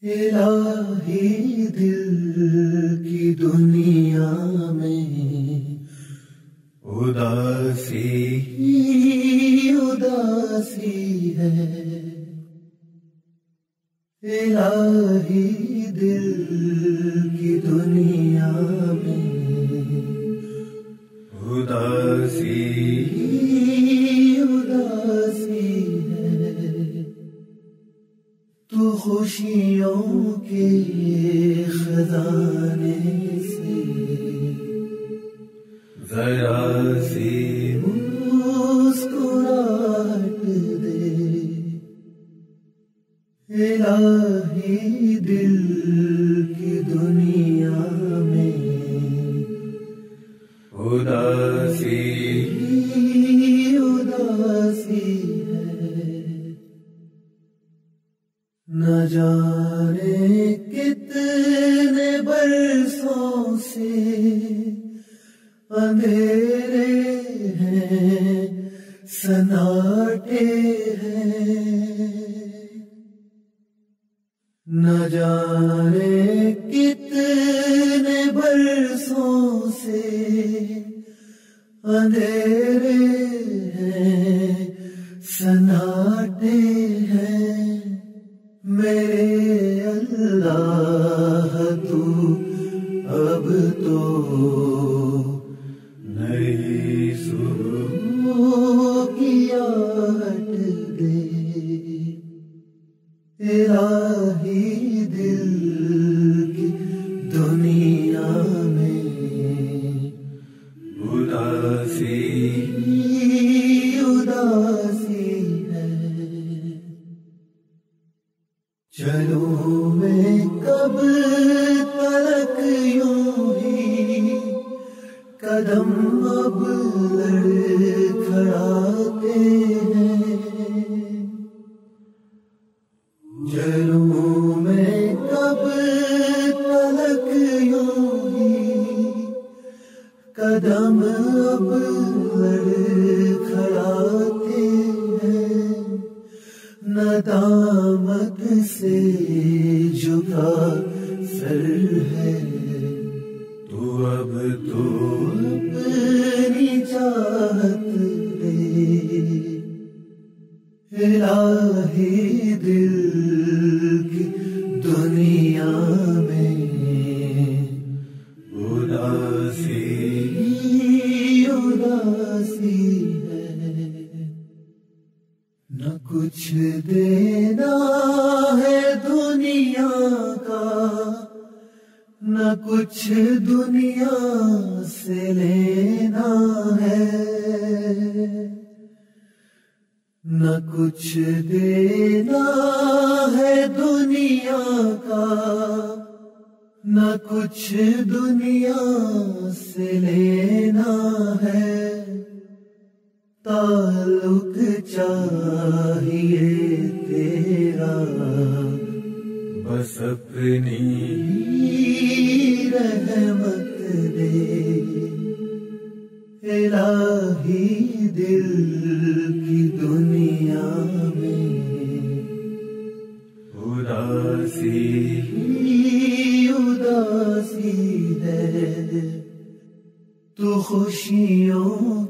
الہی دل کی دنیا میں اداسی اداسی ہے، الہی دل کی دنیا میں اداسی اداسی ہے، تو خوشیوں کے خزانے سے ذرا سی مسکراہٹ دے، الہی دل کی دنیا میں اداسی اداسی ہے، نہ جانے کتنے برسوں سے اندھیرے ہیں سناٹے ہیں، نہ جانے کتنے برسوں سے اندھیرے ہیں سناٹے ہیں، میرے اللہ تو اب تو نئی صبح کی آہٹ دے، الہی دل کی دنیا میں اداسی اداسی ہے، چلوں میں کب تلک یوں ہی قدم اب لڑکھڑاتے ہیں، چلوں میں کب تلک یوں ہی قدم اب لڑکھڑاتے ہیں، ندامت سے جھکا سر ہے تو اب تو اپنی چاہت دے، الہی دل کی دنیا میں اداسی اداسی ہے، نہ کچھ دینا ہے دنیا کا، نہ کچھ دنیا سے لینا ہے، نہ کچھ دینا ہے دنیا کا، نہ کچھ دنیا سے لینا ہے، تعلق چاہیے تیرا بس اپنی رحمت دے، الہی دل کی دنیا میں اداسی اداسی ہے، تو خوشیوں